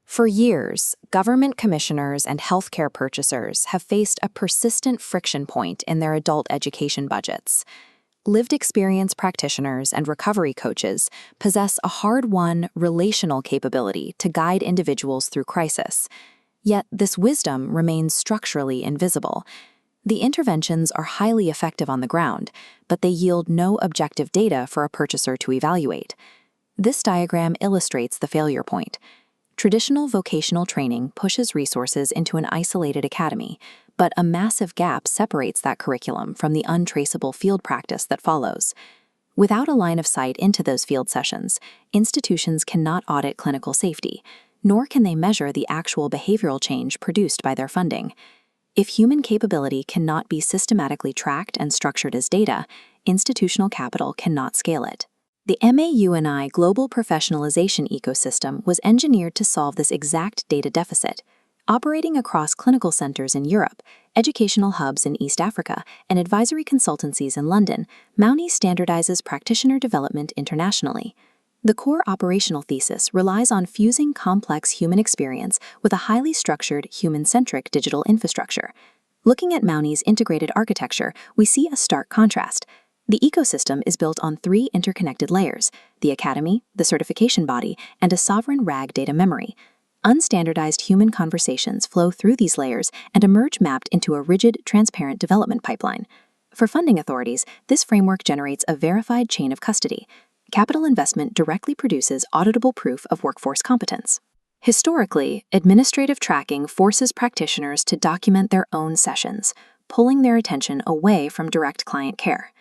For years, government commissioners and healthcare purchasers have faced a persistent friction point in their adult education budgets. Lived experience practitioners and recovery coaches possess a hard-won relational capability to guide individuals through crisis. Yet this wisdom remains structurally invisible. The interventions are highly effective on the ground, but they yield no objective data for a purchaser to evaluate. This diagram illustrates the failure point. Traditional vocational training pushes resources into an isolated academy, but a massive gap separates that curriculum from the untraceable field practice that follows. Without a line of sight into those field sessions, institutions cannot audit clinical safety, nor can they measure the actual behavioral change produced by their funding. If human capability cannot be systematically tracked and structured as data, institutional capital cannot scale it. The MAUni global professionalization ecosystem was engineered to solve this exact data deficit. Operating across clinical centers in Europe, educational hubs in East Africa, and advisory consultancies in London, MAUni standardizes practitioner development internationally. The core operational thesis relies on fusing complex human experience with a highly structured, human-centric digital infrastructure. Looking at MAUni's integrated architecture, we see a stark contrast. The ecosystem is built on three interconnected layers: the academy, the certification body, and a sovereign RAG data memory. Unstandardized human conversations flow through these layers and emerge mapped into a rigid, transparent development pipeline. For funding authorities, this framework generates a verified chain of custody. Capital investment directly produces auditable proof of workforce competence. Historically, administrative tracking forces practitioners to document their own sessions, pulling their attention away from direct client care.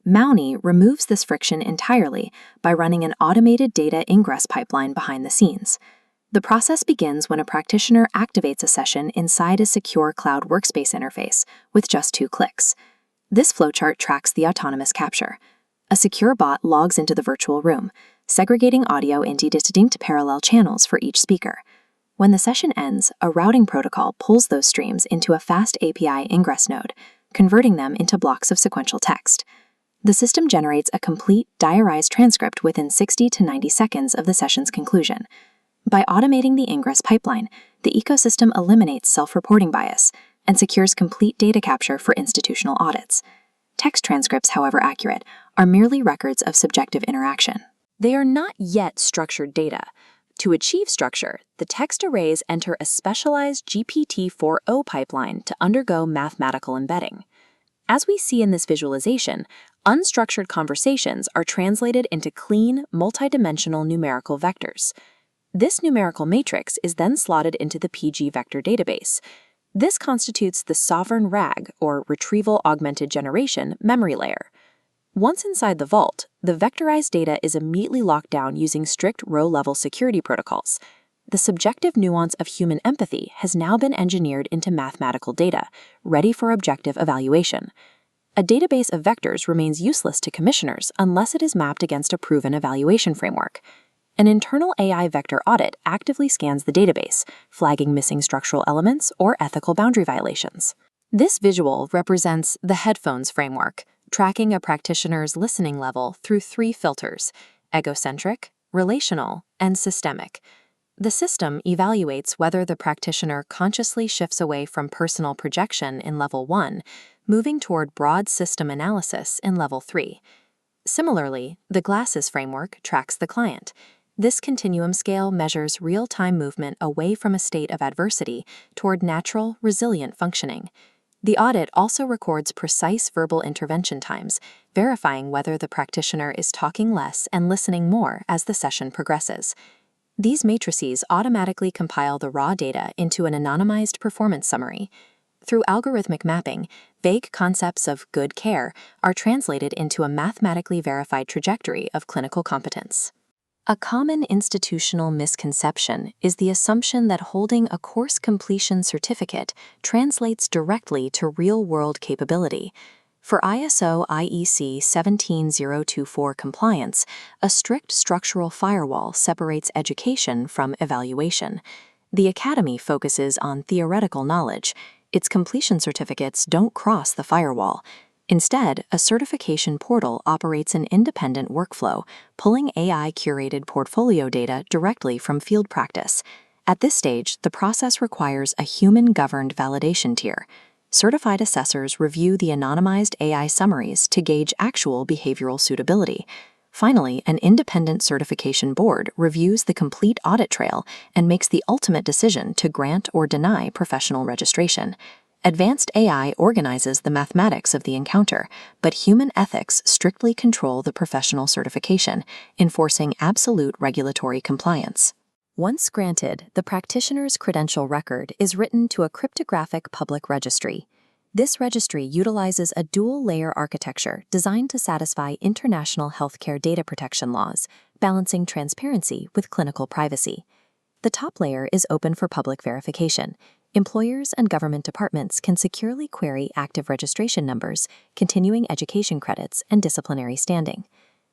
MAUni removes this friction entirely by running an automated data ingress pipeline behind the scenes. The process begins when a practitioner activates a session inside a secure cloud workspace interface with just 2 clicks. This flowchart tracks the autonomous capture. A secure bot logs into the virtual room, segregating audio into distinct parallel channels for each speaker. When the session ends, a routing protocol pulls those streams into a fast API ingress node, converting them into blocks of sequential text. The system generates a complete, diarized transcript within 60 to 90 seconds of the session's conclusion. By automating the ingress pipeline, the ecosystem eliminates self-reporting bias and secures complete data capture for institutional audits. Text transcripts, however accurate, are merely records of subjective interaction. They are not yet structured data. To achieve structure, the text arrays enter a specialized GPT-4o pipeline to undergo mathematical embedding. As we see in this visualization, unstructured conversations are translated into clean, multidimensional numerical vectors. This numerical matrix is then slotted into the PG vector database. This constitutes the sovereign RAG, or Retrieval Augmented Generation, memory layer. Once inside the vault, the vectorized data is immediately locked down using strict row-level security protocols. The subjective nuance of human empathy has now been engineered into mathematical data, ready for objective evaluation. A database of vectors remains useless to commissioners unless it is mapped against a proven evaluation framework. An internal AI vector audit actively scans the database, flagging missing structural elements or ethical boundary violations. This visual represents the headphones framework, tracking a practitioner's listening level through 3 filters: egocentric, relational, and systemic. The system evaluates whether the practitioner consciously shifts away from personal projection in Level 1, moving toward broad system analysis in Level 3. Similarly, the glasses framework tracks the client. This continuum scale measures real-time movement away from a state of adversity toward natural, resilient functioning. The audit also records precise verbal intervention times, verifying whether the practitioner is talking less and listening more as the session progresses. These matrices automatically compile the raw data into an anonymized performance summary. Through algorithmic mapping, vague concepts of good care are translated into a mathematically verified trajectory of clinical competence. A common institutional misconception is the assumption that holding a course completion certificate translates directly to real-world capability. For ISO IEC 17024 compliance, a strict structural firewall separates education from evaluation. The Academy focuses on theoretical knowledge. Its completion certificates don't cross the firewall. Instead, a certification portal operates an independent workflow, pulling AI-curated portfolio data directly from field practice. At this stage, the process requires a human-governed validation tier. Certified assessors review the anonymized AI summaries to gauge actual behavioral suitability. Finally, an independent certification board reviews the complete audit trail and makes the ultimate decision to grant or deny professional registration. Advanced AI organizes the mathematics of the encounter, but human ethics strictly control the professional certification, enforcing absolute regulatory compliance. Once granted, the practitioner's credential record is written to a cryptographic public registry. This registry utilizes a dual-layer architecture designed to satisfy international healthcare data protection laws, balancing transparency with clinical privacy. The top layer is open for public verification. Employers and government departments can securely query active registration numbers, continuing education credits, and disciplinary standing.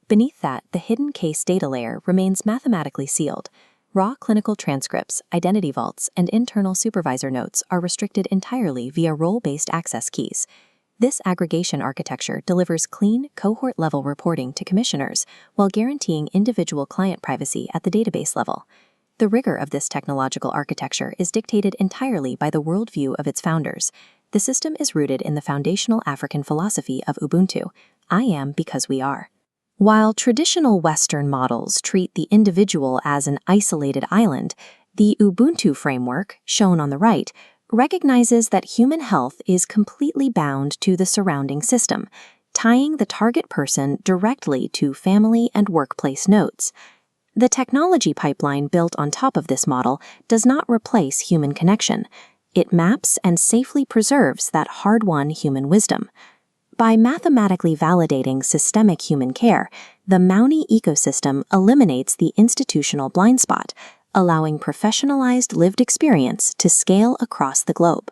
Beneath that, the hidden case data layer remains mathematically sealed. Raw clinical transcripts, identity vaults, and internal supervisor notes are restricted entirely via role-based access keys. This aggregation architecture delivers clean, cohort-level reporting to commissioners while guaranteeing individual client privacy at the database level. The rigor of this technological architecture is dictated entirely by the worldview of its founders. The system is rooted in the foundational African philosophy of Ubuntu, I am because we are. While traditional Western models treat the individual as an isolated island, the Ubuntu framework, shown on the right, recognizes that human health is completely bound to the surrounding system, tying the target person directly to family and workplace nodes. The technology pipeline built on top of this model does not replace human connection. It maps and safely preserves that hard-won human wisdom. By mathematically validating systemic human care, the MAUNi ecosystem eliminates the institutional blind spot, allowing professionalized lived experience to scale across the globe.